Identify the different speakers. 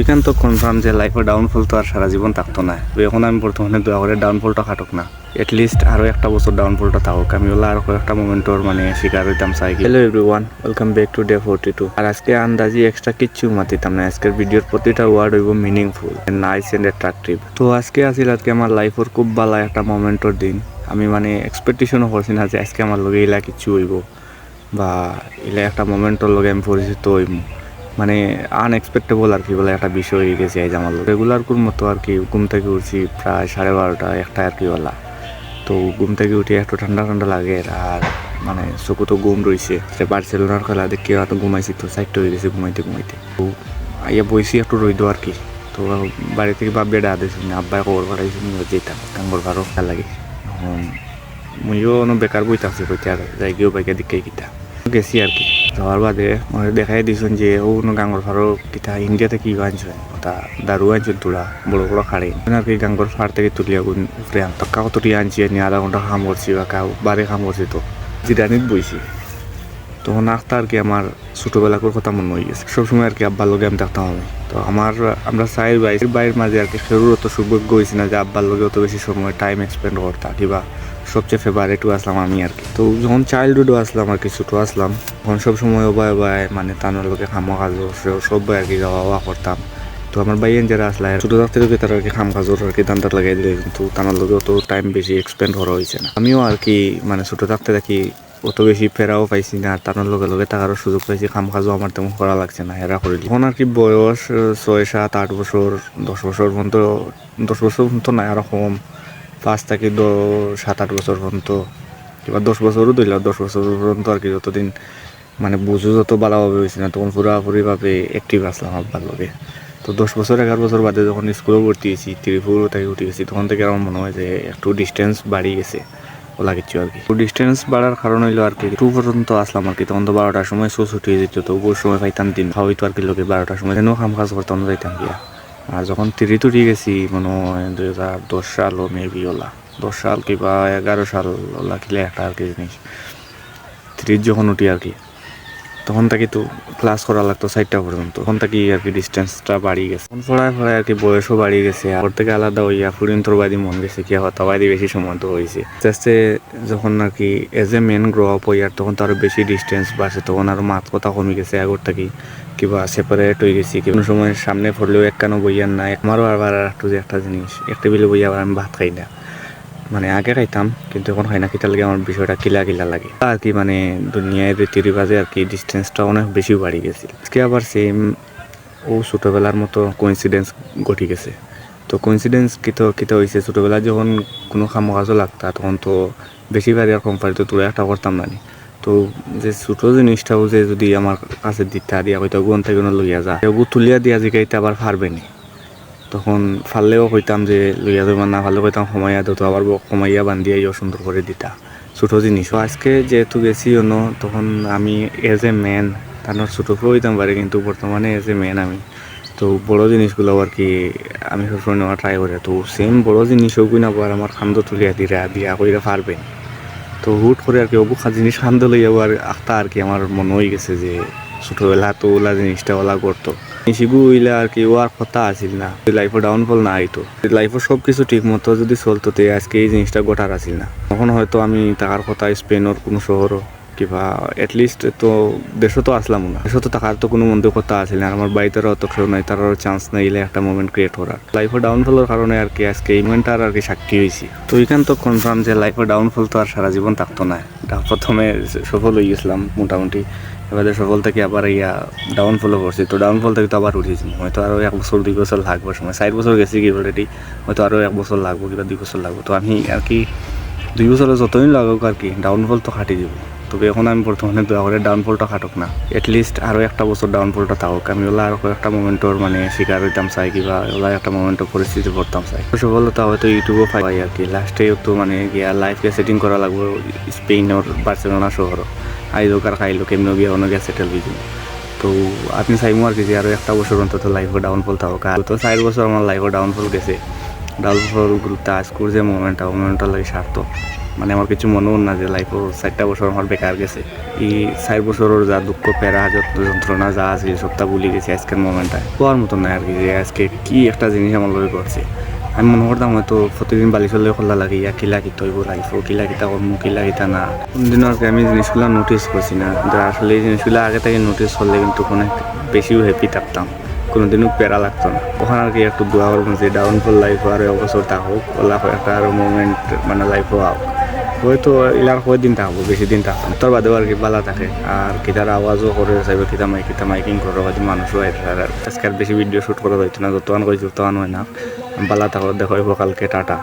Speaker 1: এখান তো কনফার্ম যে লাইফের ডাউনফল তো আর সারা জীবন থাকতো না। তো এখন আমি বর্তমানে দয়া করে ডাউনফলটা খাটুক না, এটলিস্ট আরও একটা বছর ডাউনফলটা থাকুক, আমি ওলা আর কয়েকটা মোমেন্টর মানে শিকার হইতাম চাই। Hello everyone, welcome back to day 42। আর আজকে আন্দাজি এক্সট্রা কিচ্ছু মাতিতাম না। আজকের ভিডিওর প্রতিটা ওয়ার্ড হইব মিনিংফুল, নাইস এন্ড অ্যাট্রাকটিভ। তো আজকে আমার লাইফের খুব ভালো একটা মোমেন্টর দিন। আমি মানে এক্সপেকটেশনও করছি না যে আজকে আমার লগে ইলা কিচ্ছু হইব বা ইলা একটা মোমেন্টর লগে আমি পরিচিত হইব। মানে আনএক্সপেক্টেবল আর কি বলে একটা বিষয় হয়ে গেছে আজ আমার লোক। রেগুলার কোন মতো আর কি ঘুম থেকে উঠছি প্রায় 12:30 একটা আর কি বলা। তো ঘুম থেকে উঠে একটু ঠান্ডা ঠান্ডা লাগে আর মানে চকু তো ঘুম রয়েছে। বার্সেলোনার খেলা দেখে হয়তো ঘুমাইছি, তো সাইডটা হয়ে গেছে ঘুমাইতে ঘুমাইতে। তো আইয়া বইছি একটু রইদ আর কি। তো বাড়ি থেকে বাপ বেড়া আদেছি না, আব্বাই খবর পাঠাইছি যেতাম কাঙ্গর ভারো খেলা লাগে। মুইও বেকার বইতে আছি কইতে আর যাই গিয়েও বাইকে দিকে কিতা গেছি আর কি। যাওয়ার বাদে মানে দেখাই দিয়েছেন যে ও গাঙ্গর ফারো কিতা ইন্ডিয়াতে কি আনছেন ওটা দারু আনছেন তোলা বড় বড় খাড়ে আর কি। গাঙ্গর ফার থেকে তুলিয়া উপরে আনতো কাউ তুলি আনছি নি, আধা ঘন্টা খাম করছি বা কাউ বারে খাম করছি। তো জিরানিত বইছি তখন আখতা আর কি আমার ছোটোবেলাকর কথা মনে হয়ে গেছে। সবসময় আর কি আব্বার লগে আমি থাকতাম আমি। তো আমরা চাই বাইরের মাঝে আর কি সেরুর অত সৌভাগ্য হয়েছি না যে আব্বার লগে অত বেশি সময় টাইম এক্সপেন্ড করতাম কিবা সবচেয়ে ফেভারিটও আসলাম আমি আর কি। তো যখন চাইল্ডহুডও আসলাম আর কি, ছোটো আসলাম তখন সব সময় ওবাই মানে তানোর লোকে খামো কাজও সব আর কি যাওয়া করতাম। তো আমার বাইয়েন যারা আসলে ছোটো থাকতে থেকে তারা আর কি খাম কাজর আর কি দান্দার লাগাই দিলে, কিন্তু তানোর লোকে অত টাইম বেশি এক্সপেন্ড করা হয়েছে না। আমিও আর কি মানে ছোটো থাকতে থাকি অত বেশি ফেরাও পাইছি না, তানোর লগে লগে থাকারও সুযোগ পাইছি। খাম কাজও আমার তেমন করা লাগছে না, এরা করে তখন আর কি বয়স 6, 7, 8 বছর 10 বছর পর্যন্ত 10 বছর পর্যন্ত না আরো কম 5 থেকে 7, 8 বছর পর্যন্ত কিংবা 10 বছরও ধরলাম। 10 বছর পর্যন্ত আর কি যতদিন মানে বুঝো যত ভালোভাবে হয়েছে না তখন পুরাপুরিভাবে অ্যাক্টিভ আসলাম আব্বার লগে। তো 10 বছর 11 বছর বাদে যখন স্কুলে ভর্তি হয়েছি, 3-4 থেকে উঠে গেছি, তখন থেকে আমার মনে হয় যে একটু ডিস্টেন্স বাড়িয়ে গেছে ওলা কিছু আর কি। তো ডিস্টেন্স বাড়ার কারণ হইলো আর কি 2 পর্যন্ত আসলাম আর কি। তখন তো 12টার সময় শো ছুটি হয়ে যেত, তো ওই সময় পাইতাম দিন হয়তো আর কি লোকে 12টার সময় যেন কাম কাজ করতাম যাইতাম গিয়া। আর যখন 3 তুটি গেছি মনে হয় 2010 সাল মেবি ওলা 10 সাল কিংবা 11 সাল ওলা কিলে একটা আর কি জিনিস 3 যখন উঠি আর কি, তখন থেকে তো ক্লাস করা লাগতো 4টা পর্যন্ত। তখন থেকে আর কি ডিস্টেন্সটা বাড়িয়ে গেছে। তখন পড়ায় আর কি বয়সও বাড়িয়ে গেছে, আর থেকে আলাদা হইয়া ফুরিন্তর বাদী মন গেছে কি হতাবাদী বেশি সময় তো হয়েছে। আস্তে আস্তে যখন আর কি as a men grow up হইয়ার তখন তো আরো বেশি ডিস্টেন্স বাড়ছে, তখন আরো মাত কথা কমে গেছে। আগর থেকে কিবা সেপারেট হয়ে গেছি, কোনো সময় সামনে পড়লেও একখানো বইয়ার না। আমারও আবার একটু যে একটা জিনিস এক টেবিলে বইয়া আবার আমি ভাত খাই না, মানে আগে খাইতাম কিন্তু এখন খাই না। কিটা লাগে আমার বিষয়টা কিলা লাগে আর কি। মানে দুনিয়ায় রীতি রিবাজে আর কি ডিস্টেন্সটা অনেক বেশি বাড়ি গেছে। আজকে আবার সেম ও ছোটোবেলার মতো কোইন্সিডেন্স ঘটে গেছে। তো কোইন্সিডেন্স কিতা হয়েছে, ছোটোবেলায় যখন কোনো কামো কাজও লাগতা তখন তো বেশিরভাগ আর কোম্পানি তো তুলে একটা করতাম না। তো যে ছোটো জিনিসটাও যে যদি আমার কাছে দিতে দিয়া হয়তো গুণ থেকে লইয়া যা ওগু তুলিয়া দিয়া জিগাইতে আবার পারবেনি, তখন ফাললেও কইতাম যে লইয়া যাবার না ফাললেও কইতাম কমাইয়া দিত, আবার কমাইয়া বান্ধিয়াইও সুন্দর করে দিতা ছোটো জিনিস। আজকে যেহেতু গেছি অন্য তখন আমি এজ এ ম্যান তার ছোটো হইতাম পারে, কিন্তু বর্তমানে এজ এ ম্যান আমি তো বড়ো জিনিসগুলো আর কি আমি সবসময় নেওয়া ট্রাই করি। তো সেম বড়ো জিনিসও কিনা আবার আমার খান্দ তুলিয়া দিয়া কইরা পারবেন। তো হুট করে আর কি ওগু জিনিস খান্দ লইয়াও আর আখতা আর কি আমার মনে হয়ে গেছে যে ছোটোবেলা তো ওলা জিনিসটা ওলা করতো শিবু হইলে আর কি ও আর কথা আসিল না, লাইফে ডাউনফল না আইতো। লাইফে সব কিছু ঠিক মতো যদি চলতো তে আজকে এই জিনিসটা গোটার আসিল না। তখন হয়তো আমি টাকার কথা স্পেনের কোনো শহরও কিংবা এটলিস্ট তো দেশও তো আসলাম না, দেশও তো টাকার তো কোনো মন্দির কথা আসিল না। আমার বাড়িতেও অত কেউ নাই, তারও চান্স নাইলে একটা মোমেন্ট ক্রিয়েট করার। লাইফে ডাউনফলের কারণে আর কি আজকে এই মোমেন্টটার আর কি সাক্ষী হয়েছি। তো এখান তো কনফার্ম যে লাইফে ডাউনফল তো আর সারা জীবন থাকতো না। প্রথমে সফল হয়ে গেছিলাম মোটামুটি, এবারে সফল থেকে আবার ডাউনফলও করছি। তো ডাউনফল থেকে তো আবার উঠেছি, হয়তো আরও 1 বছর 2 বছর লাগবে সময়। 4 বছর গেছি কি অলরেডি, হয়তো আরও 1 বছর লাগবো কিংবা 2 বছর লাগবো। তো আমি আর কি 2 বছরে যতদিন লাগুক আর কি ডাউনফল তো খাটি যাব। তবে এখন আমি বর্তমানে দয়া করে ডাউনফলটা খাটুক না, এটলিস্ট আরও একটা বছর ডাউনফলটা থাকুক। আমি ওলা আরও কয়েকটা মোমেন্টর মানে শিকার হইতাম চাই কিংবা ওলা একটা মোমেন্টর পরিস্থিতি পড়তাম চাই। সফলতা হয়তো ইউটিউবও পাই আর কি। লাস্টে তো মানে গিয়া লাইফকে সেটিং করা লাগবে স্পেনের বার্সেলোনা শহরও আইলো কার খাইলো কেমন গিয়া অন্য গিয়া সেটেল হয়ে যাব। তো আপনি চাইমো আর কি যে আরও একটা বছর অন্তত লাইফে ডাউনফল থাকুক। আর তো 4 বছর আমার লাইফে ডাউনফল গেছে। ডাউনফলগুলো আজকের যে মোমেন্টটা লাগে সার্থক। মানে আমার কিছু মনেও না যে লাইফও 4টা বছর আমার বেকার গেছে। এই 4 বছরের যা দুঃখ পেরা যন্ত্রণা যা আছে সবটা ভুলে গেছি আজকের মোমেন্টটায়। কোয়ার মতো না আর কি যে আজকে কি একটা জিনিস আমার লগে করছে। আমি মনে করতাম হয়তো প্রতিদিন বালিশলে খোলা লাগে ইয়া কিলা কিতা হইব লাইফ কিলা কিতা করবো কিলা কিতা না। কোনদিনও আর কি আমি জিনিসগুলো নোটিস করছি না, কিন্তু আসলে এই জিনিসগুলো আগে থেকে নোটিস করলে কিন্তু অনেক বেশিও হ্যাপি থাকতাম, কোনোদিনও প্যারা লাগতো না। ওখানে আর কি একটু দোয়া করবো যে ডাউনফল লাইফ আর অবসর থাকুক, ওলা একটা আরো মোমেন্ট মানে লাইফও হোক, হয়তো এলার কয়দিন থাকবো, বেশি দিন থাকতাম তোর বাদেও আর কি বালা থাকে। আর কিতার আওয়াজও করে চাইবে কিতা মাইকিং করে হয়তো মানুষও আর আজকে আর বেশি ভিডিও শ্যুট করা হইতো না, যতক্ষণ কইছি তখন হয় না। বালা থাকো, দেখো কালকে টাটা।